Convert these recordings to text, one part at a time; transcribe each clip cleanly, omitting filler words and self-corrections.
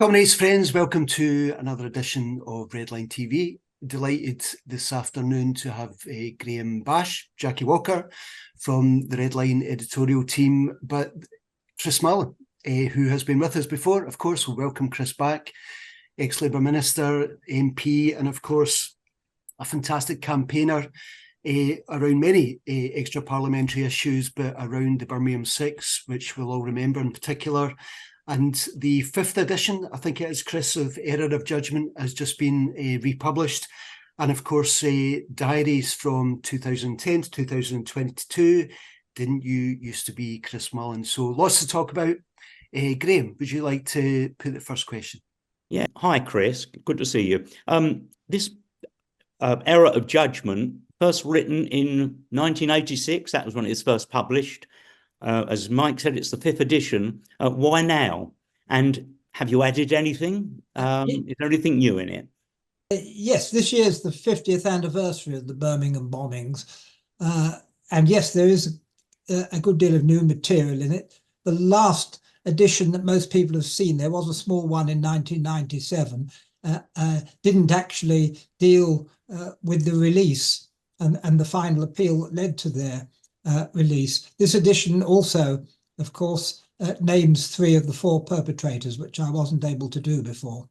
Comrades, friends, welcome to another edition of Redline TV. Delighted this afternoon to have Graham Bash, Jackie Walker from the Redline editorial team, but Chris Mullin, who has been with us before. Of course, we'll welcome Chris back, ex-Labour Minister, MP, and of course, a fantastic campaigner around many extra-parliamentary issues, but around the Birmingham Six, which we'll all remember in particular. And the fifth edition, I think it is, Chris, of Era of Judgement has just been republished. And of course, Diaries from 2010 to 2022. Didn't you used to be Chris Mullin? So lots to talk about. Graham, would you like to put the first question? Yeah. Hi, Chris. Good to see you. This Era of Judgement, first written in 1986. That was when it was first published. As Mike said, it's the fifth edition. Why now? And have you added anything? Is there anything new in it? Yes, this year is the 50th anniversary of the Birmingham bombings. And yes, there is a good deal of new material in it. The last edition that most people have seen, there was a small one in 1997, didn't actually deal with the release and the final appeal that led to their release. This edition also, of course, names 3 of the 4 perpetrators, which I wasn't able to do before.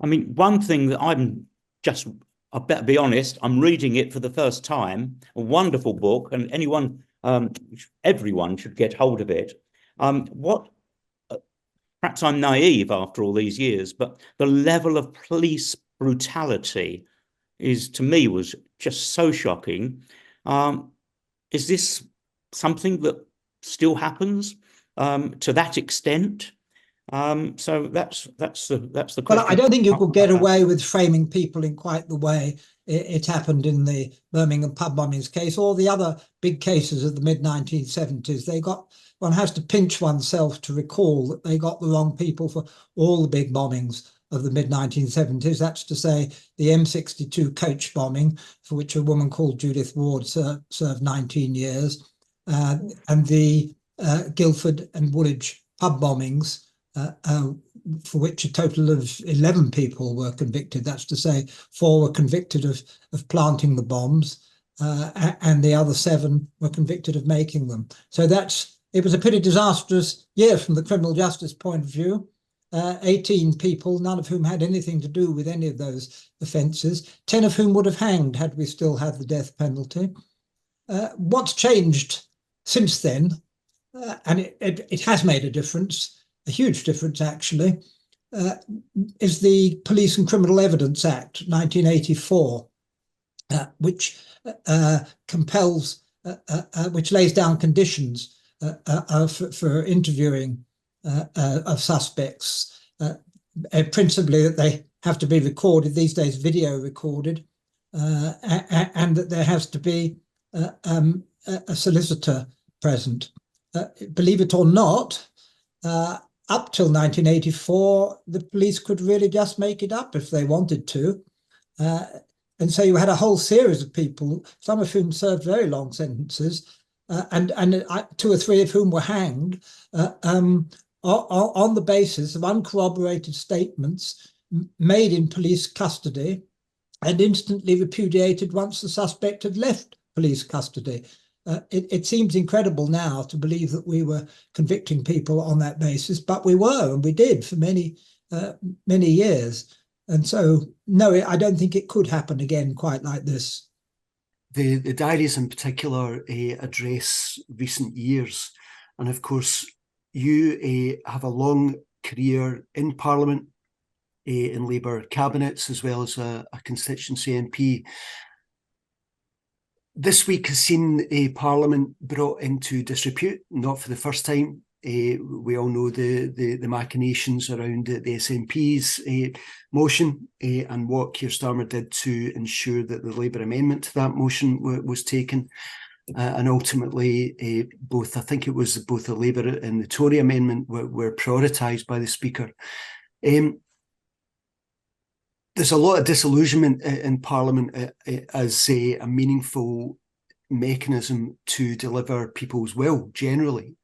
I mean, one thing that I better be honest, I'm reading it for the first time. A wonderful book, and everyone should get hold of it. Perhaps I'm naive after all these years, but the level of police brutality to me was just so shocking. Is this something that still happens to that extent? So that's the question. Well, I don't think you could get away with framing people in quite the way it happened in the Birmingham pub bombings case or the other big cases of the mid-1970s. One has to pinch oneself to recall that they got the wrong people for all the big bombings of the mid-1970s. That's to say the M62 coach bombing, for which a woman called Judith Ward served 19 years, and the Guildford and Woolwich pub bombings, for which a total of 11 people were convicted. That's to say 4 were convicted of planting the bombs, and the other 7 were convicted of making them. So it was a pretty disastrous year from the criminal justice point of view. 18 people, none of whom had anything to do with any of those offences, 10 of whom would have hanged had we still had the death penalty. What's changed since then, and it has made a difference, a huge difference actually, is the Police and Criminal Evidence Act 1984, which compels, which lays down conditions for interviewing of suspects, principally that they have to be recorded, these days video recorded, and that there has to be a solicitor present. Believe it or not, up till 1984, the police could really just make it up if they wanted to. And so you had a whole series of people, some of whom served very long sentences, and 2 or 3 of whom were hanged, on the basis of uncorroborated statements made in police custody and instantly repudiated once the suspect had left police custody. It seems incredible now to believe that we were convicting people on that basis, but we were, and we did for many years. And so, no, I don't think it could happen again quite like this. The diaries in particular address recent years, and of course, you have a long career in Parliament, in Labour cabinets, as well as a constituency MP. This week has seen Parliament brought into disrepute, not for the first time. We all know the machinations around the SNP's motion and what Keir Starmer did to ensure that the Labour amendment to that motion was taken. And ultimately, I think it was both the Labour and the Tory amendment were prioritised by the Speaker. There's a lot of disillusionment in Parliament as a meaningful mechanism to deliver people's will generally.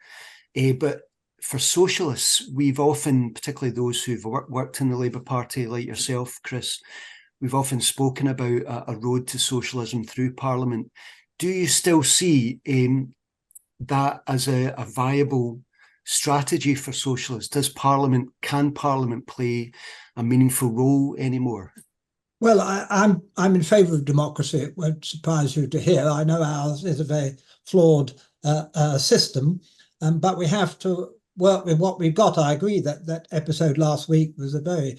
But for socialists, we've often, particularly those who've worked in the Labour Party like yourself, Chris, we've often spoken about a road to socialism through Parliament. Do you still see that as a viable strategy for socialists? Can Parliament play a meaningful role anymore? Well, I'm in favour of democracy. It won't surprise you to hear. I know ours is a very flawed system, but we have to work with what we've got. I agree that episode last week was a very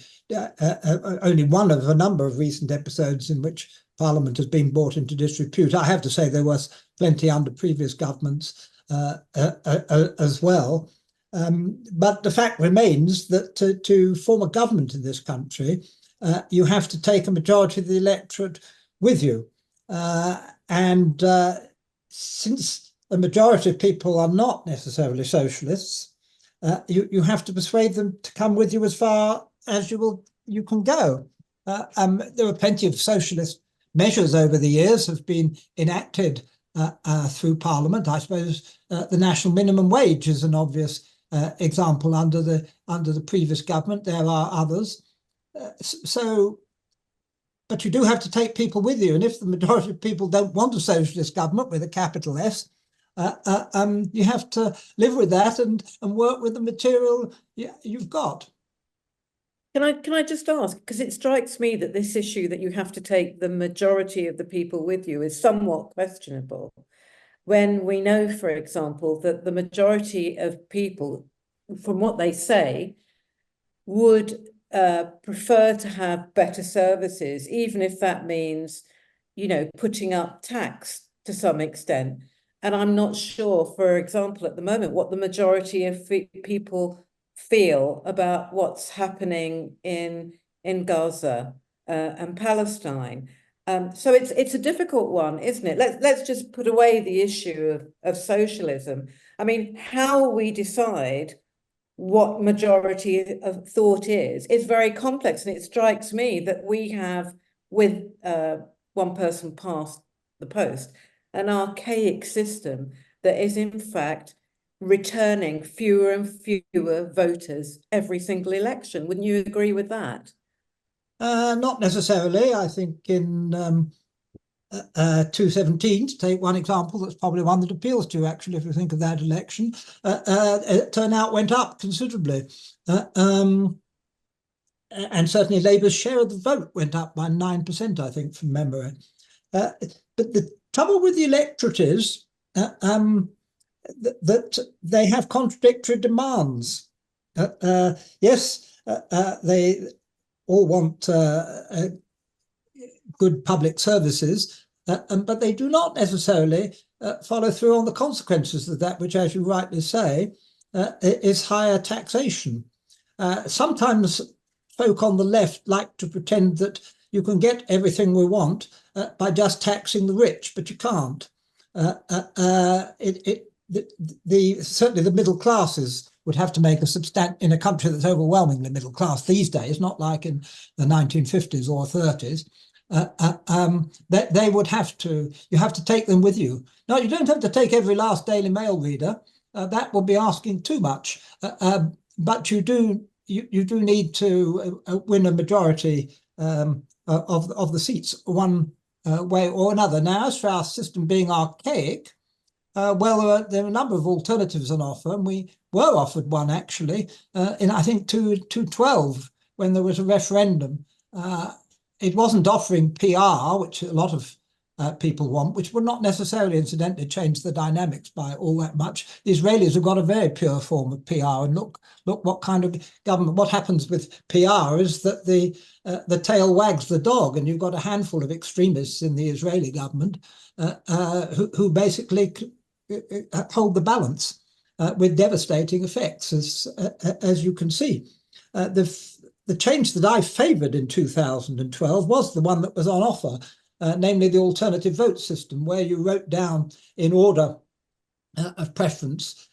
only one of a number of recent episodes in which Parliament has been brought into disrepute. I have to say there was plenty under previous governments as well. But the fact remains that to form a government in this country, you have to take a majority of the electorate with you. And since the majority of people are not necessarily socialists, you have to persuade them to come with you as far as you can go. There are plenty of socialist measures over the years have been enacted through Parliament. I suppose the national minimum wage is an obvious example under the previous government. There are others. But you do have to take people with you. And if the majority of people don't want a socialist government with a capital S, you have to live with that and work with the material you've got. Can I just ask, because it strikes me that this issue that you have to take the majority of the people with you is somewhat questionable, when we know, for example, that the majority of people, from what they say, would prefer to have better services, even if that means, putting up tax to some extent. And I'm not sure, for example, at the moment, what the majority of people feel about what's happening in Gaza and Palestine. So it's a difficult one, isn't it? Let's just put away the issue of socialism. I mean, how we decide what majority of thought is very complex, and it strikes me that we have, with one person past the post, an archaic system that is in fact returning fewer and fewer voters every single election. Wouldn't you agree with that? Not necessarily. I think in 2017, to take one example, that's probably one that appeals to you, actually, if you think of that election, turnout went up considerably. And certainly Labour's share of the vote went up by 9%, I think, from memory. But the trouble with the electorate is that they have contradictory demands. Yes, they all want good public services, but they do not necessarily follow through on the consequences of that, which, as you rightly say, is higher taxation. Sometimes folk on the left like to pretend that you can get everything we want by just taxing the rich, but you can't. Certainly the middle classes would have to make in a country that's overwhelmingly middle class these days, not like in the 1950s or 30s. They would you have to take them with you. Now, you don't have to take every last Daily Mail reader. That would be asking too much. But you do need to win a majority of the seats one way or another. Now, as for our system being archaic, well, there are a number of alternatives on offer, and we were offered one actually in, I think, 2012, when there was a referendum. It wasn't offering PR, which a lot of people want, which would not necessarily, incidentally, change the dynamics by all that much. The Israelis have got a very pure form of PR, and look what kind of government. What happens with PR is that the tail wags the dog, and you've got a handful of extremists in the Israeli government who basically hold the balance with devastating effects, as you can see. The change that I favoured in 2012 was the one that was on offer, namely the alternative vote system, where you wrote down in order of preference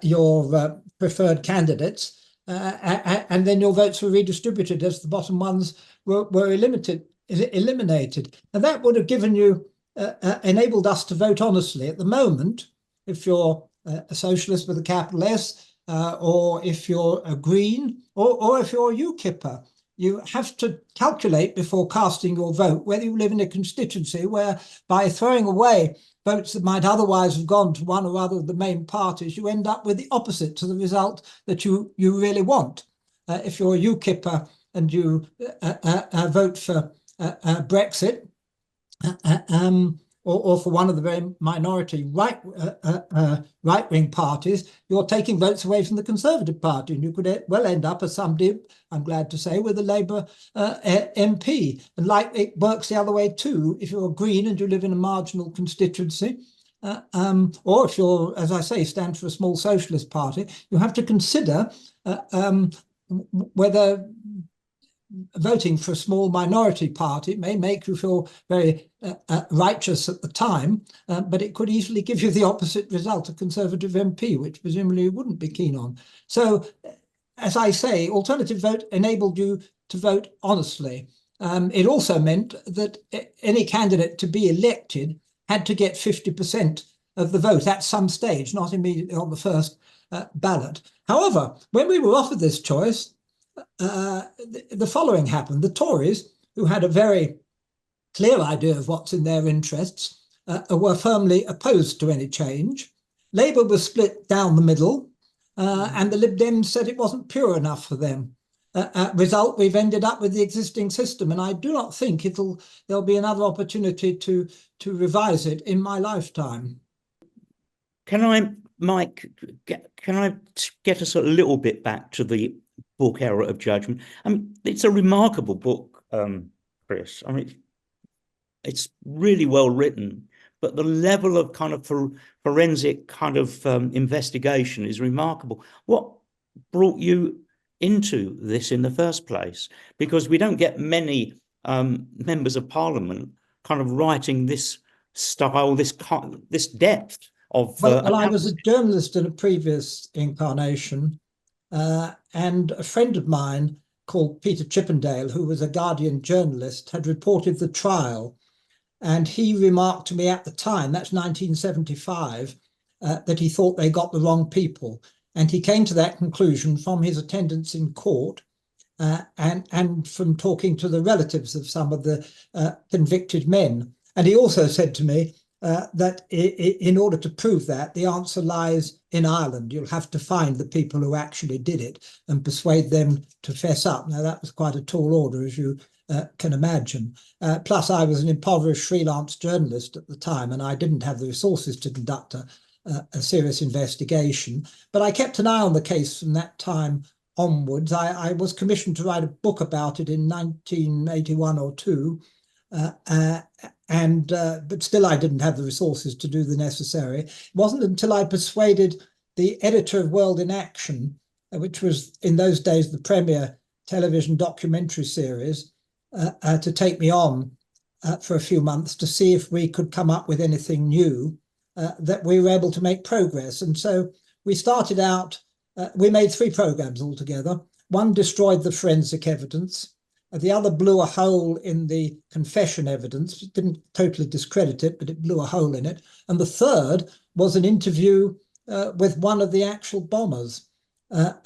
your preferred candidates, and then your votes were redistributed as the bottom ones were eliminated. And that would have given you, enabled us to vote honestly. At the moment, if you're a socialist with a capital S, or if you're a Green, or if you're a UKIPper. You have to calculate before casting your vote whether you live in a constituency where, by throwing away votes that might otherwise have gone to one or other of the main parties, you end up with the opposite to the result that you really want. If you're a UKIPper and you vote for Brexit, or for one of the very minority right-wing parties, you're taking votes away from the Conservative Party, and you could well end up, as some did, I'm glad to say, with a Labour MP. And like it works the other way too, if you're a Green and you live in a marginal constituency, or if you're, as I say, stand for a small socialist party, you have to consider whether voting for a small minority party may make you feel very righteous at the time, but it could easily give you the opposite result, a Conservative MP, which presumably you wouldn't be keen on. So, as I say, alternative vote enabled you to vote honestly. It also meant that any candidate to be elected had to get 50% of the vote at some stage, not immediately on the first ballot. However, when we were offered this choice, the following happened. The Tories, who had a very clear idea of what's in their interests, were firmly opposed to any change. Labour was split down the middle, and the Lib Dems said it wasn't pure enough for them. Result, we've ended up with the existing system, and I do not think there'll be another opportunity to revise it in my lifetime. Can I, Mike, can I get us a little bit back to the book Era of Judgment? I mean, it's a remarkable book, Chris. I mean, it's really well written, but the level of kind of forensic kind of investigation is remarkable. What brought you into this in the first place? Because we don't get many members of Parliament kind of writing this style, this depth of. Well, I was a journalist in a previous incarnation, and a friend of mine called Peter Chippendale, who was a Guardian journalist, had reported the trial. And he remarked to me at the time, that's 1975, that he thought they got the wrong people. And he came to that conclusion from his attendance in court and from talking to the relatives of some of the convicted men. And he also said to me that in order to prove that, the answer lies in Ireland. You'll have to find the people who actually did it and persuade them to fess up. Now, that was quite a tall order, as you can imagine. Plus, I was an impoverished freelance journalist at the time, and I didn't have the resources to conduct a serious investigation. But I kept an eye on the case from that time onwards. I was commissioned to write a book about it in 1981 or two, but still I didn't have the resources to do the necessary. It wasn't until I persuaded the editor of World in Action, which was in those days the premier television documentary series, to take me on for a few months to see if we could come up with anything new, that we were able to make progress. And so we started out, we made 3 programs altogether. One destroyed the forensic evidence. The other blew a hole in the confession evidence. It didn't totally discredit it, but it blew a hole in it. And the third was an interview with one of the actual bombers. World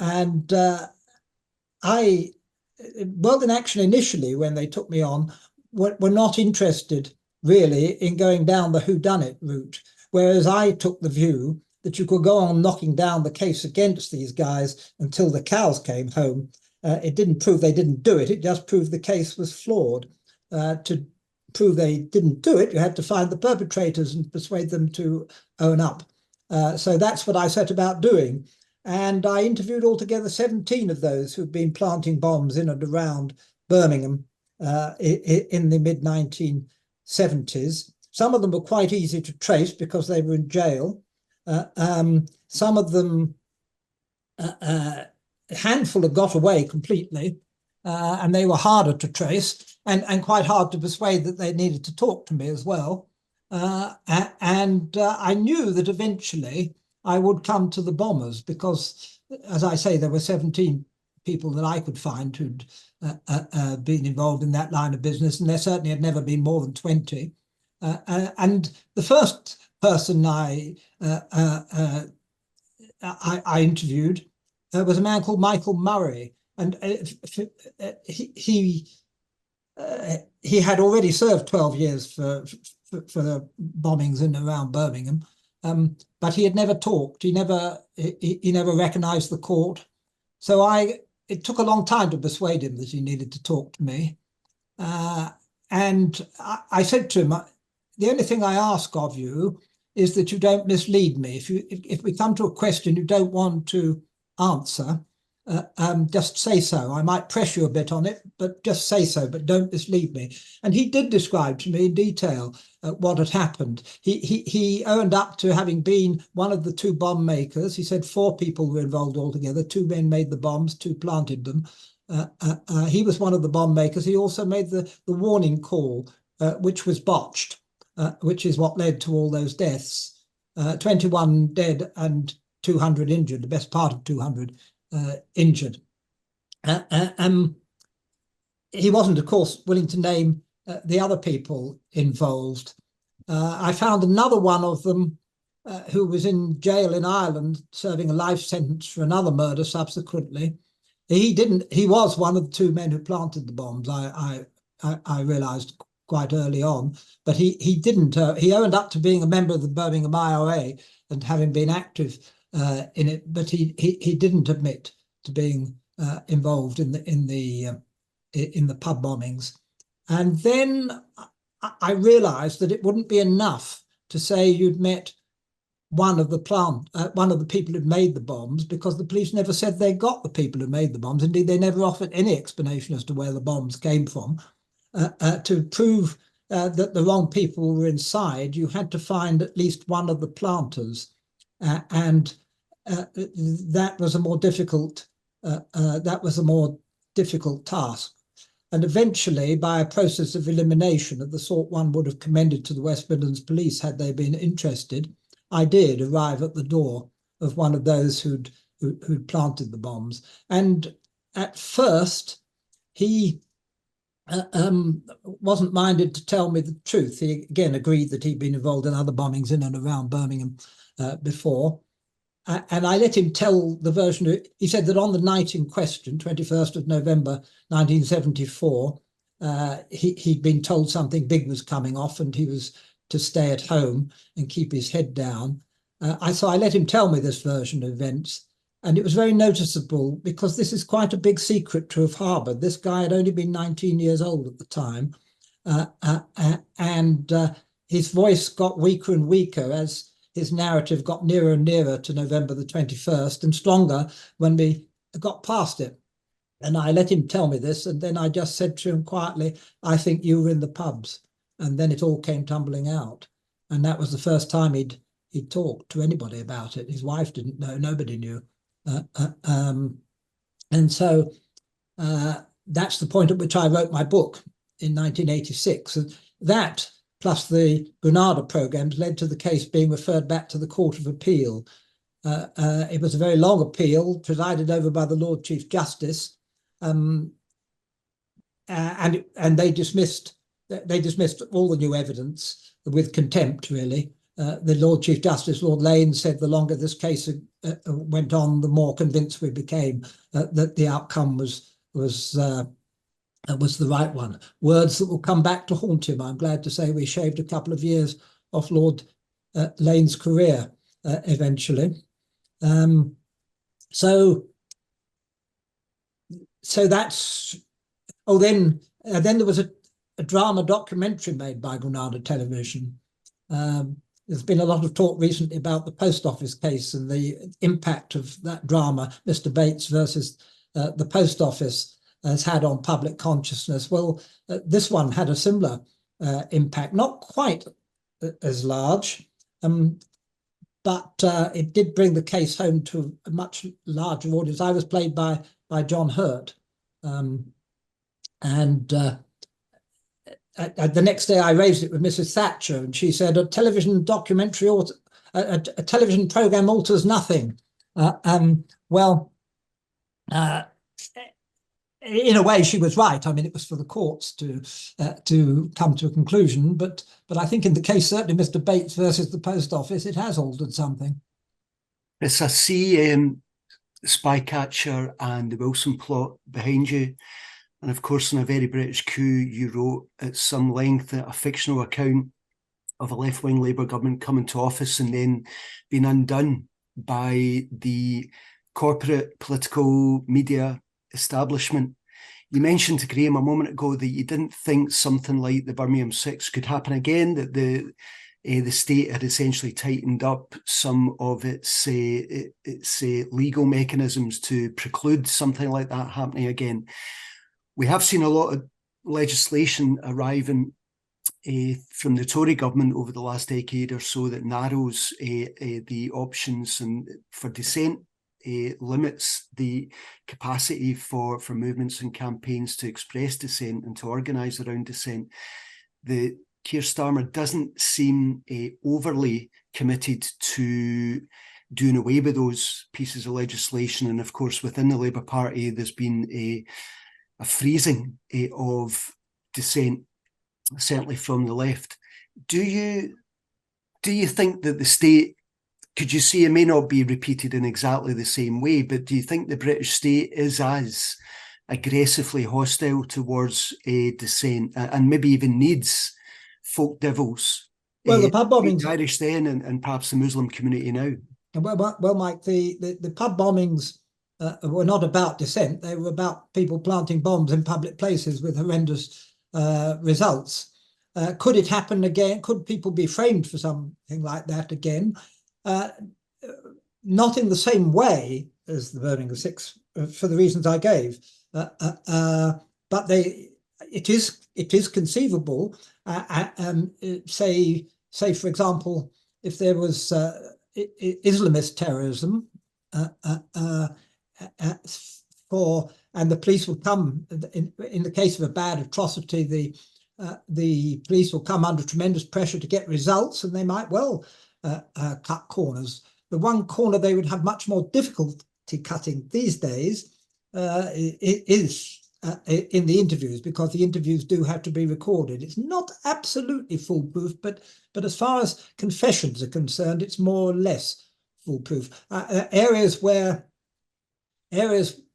in Action initially, when they took me on, were not interested really in going down the whodunit route, whereas I took the view that you could go on knocking down the case against these guys until the cows came home. It didn't prove they didn't do it, it just proved the case was flawed. To prove they didn't do it, you had to find the perpetrators and persuade them to own up. So that's what I set about doing. And I interviewed altogether 17 of those who'd been planting bombs in and around Birmingham in the mid-1970s. Some of them were quite easy to trace because they were in jail. Some of them, a handful had got away completely, and they were harder to trace and quite hard to persuade that they needed to talk to me as well. I knew that eventually I would come to the bombers because, as I say, there were 17 people that I could find who'd been involved in that line of business, and there certainly had never been more than 20. And the first person I I interviewed was a man called Michael Murray, and he had already served 12 years for the bombings in and around Birmingham, but he had never talked. He never recognised the court. So it took a long time to persuade him that he needed to talk to me. And I said to him, the only thing I ask of you is that you don't mislead me. If we come to a question you don't want to answer, just say so. I might press you a bit on it, but just say so, but don't mislead me. And he did describe to me in detail what had happened. He owned up to having been one of the two bomb makers. He said 4 people were involved altogether. 2 men made the bombs, 2 planted them. He was one of the bomb makers. He also made the warning call, which was botched, which is what led to all those deaths. 21 dead and 200 injured, the best part of 200 injured. He wasn't, of course, willing to name the other people involved. I found another one of them who was in jail in Ireland serving a life sentence for another murder subsequently. He was one of the 2 men who planted the bombs, I realised quite early on, but he didn't. He owned up to being a member of the Birmingham IRA and having been active in it, but he didn't admit to being involved in the pub bombings. And then I realised that it wouldn't be enough to say you'd met one of the people who'd made the bombs, because the police never said they got the people who made the bombs. Indeed, they never offered any explanation as to where the bombs came from. To prove that the wrong people were inside, you had to find at least one of the planters, and that was a more difficult task. And eventually, by a process of elimination of the sort one would have commended to the West Midlands police had they been interested, I did arrive at the door of one of those who'd planted the bombs. And at first, he wasn't minded to tell me the truth. He again agreed that he'd been involved in other bombings in and around Birmingham before. And I let him tell the version. He said that on the night in question, 21st of November, 1974, he'd been told something big was coming off and he was to stay at home and keep his head down. So I let him tell me this version of events. And it was very noticeable because this is quite a big secret to have harboured. This guy had only been 19 years old at the time. And his voice got weaker and weaker as his narrative got nearer and nearer to November the 21st and stronger when we got past it. And I let him tell me this. And then I just said to him quietly, I think you were in the pubs. And then it all came tumbling out. And that was the first time he'd talked to anybody about it. His wife didn't know, nobody knew. And so that's the point at which I wrote my book in 1986. And that, plus the Granada programmes, led to the case being referred back to the Court of Appeal. It was a very long appeal, presided over by the Lord Chief Justice, and they dismissed all the new evidence with contempt, really. The Lord Chief Justice, Lord Lane, said the longer this case went on, the more convinced we became that the outcome was the right one. Words that will come back to haunt him. I'm glad to say we shaved a couple of years off Lord Lane's career eventually. So that's. Oh, then there was a drama documentary made by Granada Television. There's been a lot of talk recently about the post office case and the impact of that drama, Mr. Bates versus the post office, has had on public consciousness. Well, this one had a similar impact, not quite as large, but it did bring the case home to a much larger audience. I was played by John Hurt, and the next day I raised it with Mrs. Thatcher, and she said, a television documentary or a television program alters nothing. Well, in a way, she was right. I mean, it was for the courts to come to a conclusion, but I think in the case, certainly Mr. Bates versus the post office, it has altered something. Chris, I see Spycatcher and the Wilson plot behind you. And of course, in A Very British Coup, you wrote at some length a fictional account of a left-wing Labour government coming to office and then being undone by the corporate political media establishment. You mentioned to Graham a moment ago that you didn't think something like the Birmingham 6 could happen again, that the state had essentially tightened up some of its legal mechanisms to preclude something like that happening again. We have seen a lot of legislation arriving from the Tory government over the last decade or so that narrows the options and for dissent, limits the capacity for movements and campaigns to express dissent and to organise around dissent. The Keir Starmer doesn't seem overly committed to doing away with those pieces of legislation. And of course, within the Labour Party, there's been a freezing of dissent, certainly from the left. Do you think that the state, could you see, it may not be repeated in exactly the same way, but do you think the British state is as aggressively hostile towards dissent and maybe even needs folk devils? Well, the pub bombings, the Irish then and perhaps the Muslim community now. Well, Mike, the pub bombings were not about dissent. They were about people planting bombs in public places with horrendous results. Could it happen again? Could people be framed for something like that again? Not in the same way as the Birmingham 6, for the reasons I gave, but it is conceivable. Say for example, if there was Islamist terrorism, and the police will come in the case of a bad atrocity, the police will come under tremendous pressure to get results, and they might well cut corners. The one corner they would have much more difficulty cutting these days is in the interviews, because the interviews do have to be recorded. It's not absolutely foolproof, but as far as confessions are concerned, it's more or less foolproof. Areas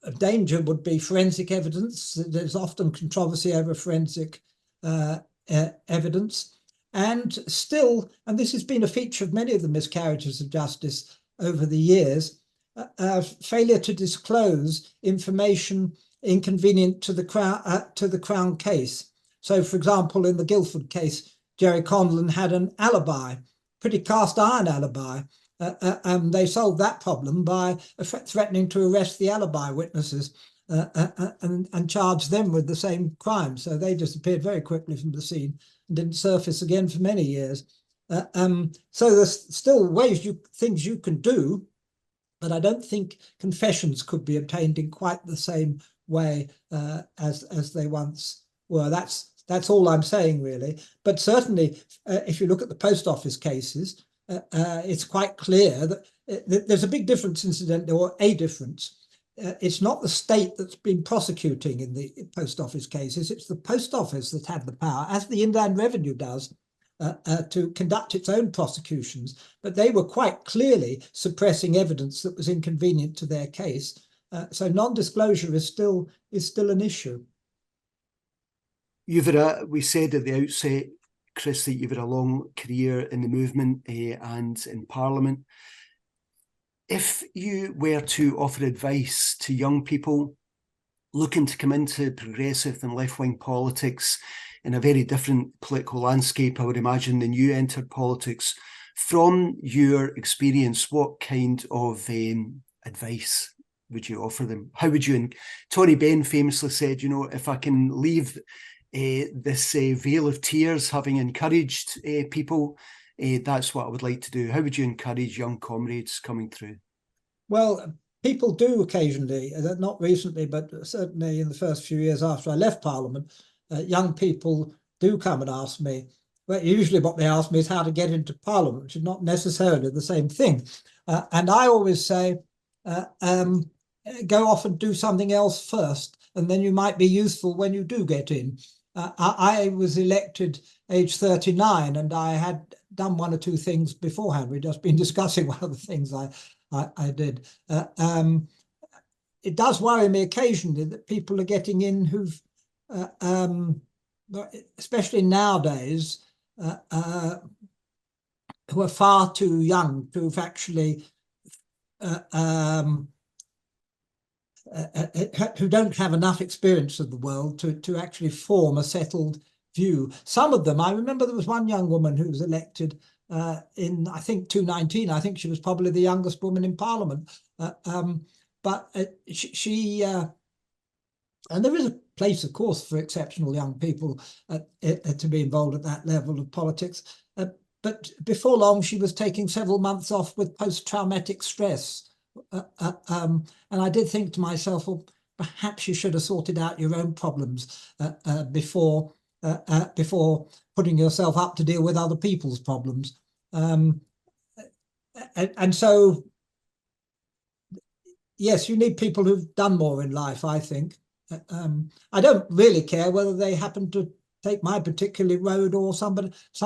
of danger would be forensic evidence. There's often controversy over forensic evidence. And still, and this has been a feature of many of the miscarriages of justice over the years, failure to disclose information inconvenient to the Crown case. So, for example, in the Guildford case, Jerry Conlon had an alibi, pretty cast iron alibi, and they solved that problem by threatening to arrest the alibi witnesses and charge them with the same crime. So they disappeared very quickly from the scene and didn't surface again for many years. So there's still things you can do, but I don't think confessions could be obtained in quite the same way as they once were. That's all I'm saying, really. But certainly, if you look at the post office cases, it's quite clear that there's a big difference, incidentally, or a difference. It's not the state that's been prosecuting in the post office cases. It's the post office that had the power, as the Inland Revenue does, to conduct its own prosecutions. But they were quite clearly suppressing evidence that was inconvenient to their case. So non-disclosure is still an issue. We said at the outset, Chris, that you've had a long career in the movement and in Parliament. If you were to offer advice to young people looking to come into progressive and left-wing politics in a very different political landscape, I would imagine, than you entered politics, from your experience, what kind of advice would you offer them? How would you? And Tony Benn famously said, if I can leave this veil of tears, having encouraged people, that's what I would like to do. How would you encourage young comrades coming through? Well, people do occasionally, not recently, but certainly in the first few years after I left Parliament, young people do come and ask me. Well, usually what they ask me is how to get into Parliament, which is not necessarily the same thing. And I always say, go off and do something else first, and then you might be useful when you do get in. I was elected age 39, and I had done one or two things beforehand. We've just been discussing one of the things I did. It does worry me occasionally that people are getting in who've, especially nowadays, who are far too young to have actually, who don't have enough experience of the world to actually form a settled view. Some of them, I remember there was one young woman who was elected in, I think, 2019. I think she was probably the youngest woman in Parliament. But and there is a place, of course, for exceptional young people to be involved at that level of politics. But before long, she was taking several months off with post-traumatic stress. And I did think to myself, well, perhaps you should have sorted out your own problems before putting yourself up to deal with other people's problems. And so, yes, you need people who've done more in life, I think. I don't really care whether they happen to take my particular road or some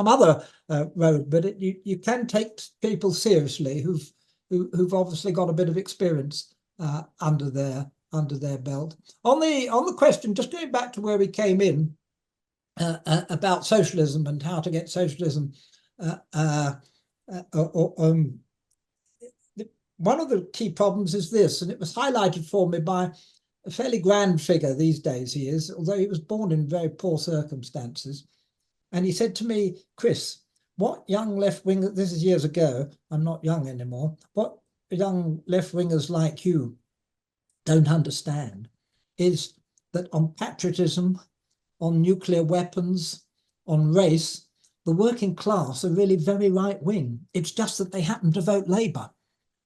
other road, but you can take people seriously who've obviously got a bit of experience under their belt. On the question, just going back to where we came in about socialism and how to get socialism, one of the key problems is this, and it was highlighted for me by a fairly grand figure these days he is, although he was born in very poor circumstances. And he said to me, Chris, what young left-wingers, this is years ago, I'm not young anymore, what young left-wingers like you don't understand is that on patriotism, on nuclear weapons, on race, the working class are really very right-wing. It's just that they happen to vote Labour.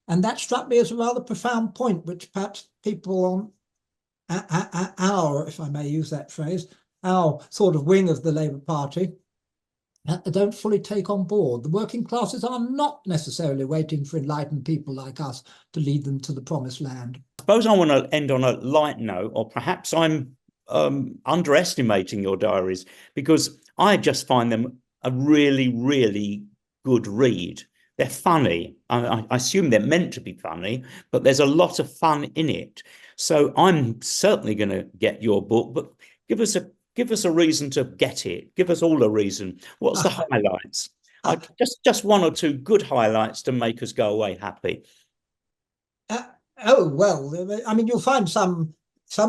And that struck me as a rather profound point, which perhaps people on our, if I may use that phrase, our sort of wing of the Labour Party don't fully take on board. The working classes are not necessarily waiting for enlightened people like us to lead them to the promised land. I suppose I want to end on a light note, or perhaps I'm underestimating your diaries, because I just find them a really, really good read. They're funny. I assume they're meant to be funny, but there's a lot of fun in it. So I'm certainly going to get your book, but give us a reason to get it. Give us all a reason. What's the highlights? Just one or two good highlights to make us go away happy. Oh, well, I mean, you'll find some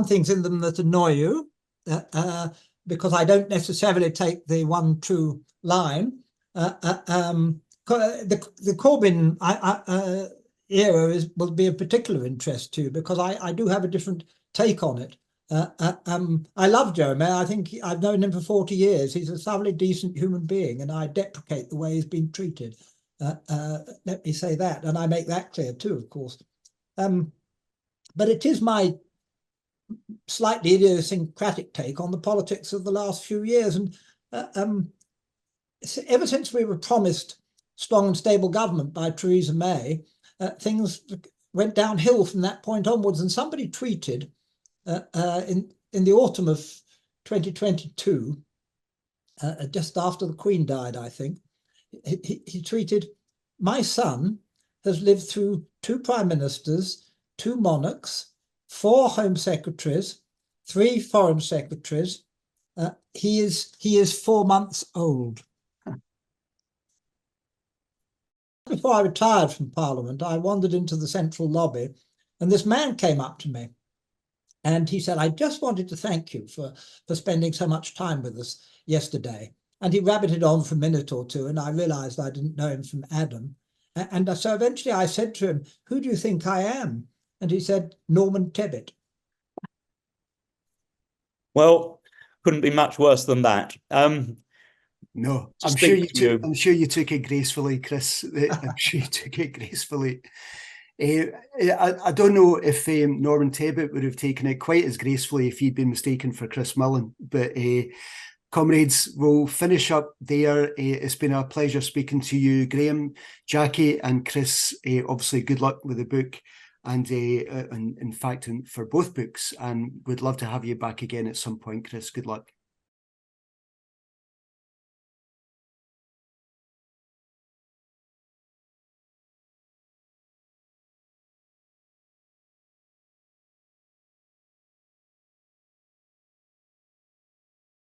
things in them that annoy you because I don't necessarily take the one true line. The Corbin era will be of particular interest to you because I do have a different take on it. I love Jeremy. I think I've known him for 40 years. He's a thoroughly decent human being, and I deprecate the way he's been treated. Let me say that, and I make that clear too, of course. But it is my slightly idiosyncratic take on the politics of the last few years. And ever since we were promised strong and stable government by Theresa May, things went downhill from that point onwards. And somebody tweeted in the autumn of 2022, just after the Queen died, I think, he tweeted, "My son has lived through 2 prime ministers, 2 monarchs, 4 home secretaries, 3 foreign secretaries. He is 4 months old." Before I retired from Parliament, I wandered into the central lobby, and this man came up to me, and he said, "I just wanted to thank you for spending so much time with us yesterday." And he rabbited on for a minute or two, and I realized I didn't know him from Adam. And so eventually I said to him, "Who do you think I am?" And he said, "Norman Tebbit." Well, couldn't be much worse than that. No, I'm sure you took it gracefully, Chris. I'm sure you took it gracefully. I don't know if Norman Tebbit would have taken it quite as gracefully if he'd been mistaken for Chris Mullin. But comrades, we'll finish up there. It's been a pleasure speaking to you, Graham, Jackie, and Chris. Obviously, good luck with the book, and in fact, for both books. And we'd love to have you back again at some point, Chris. Good luck.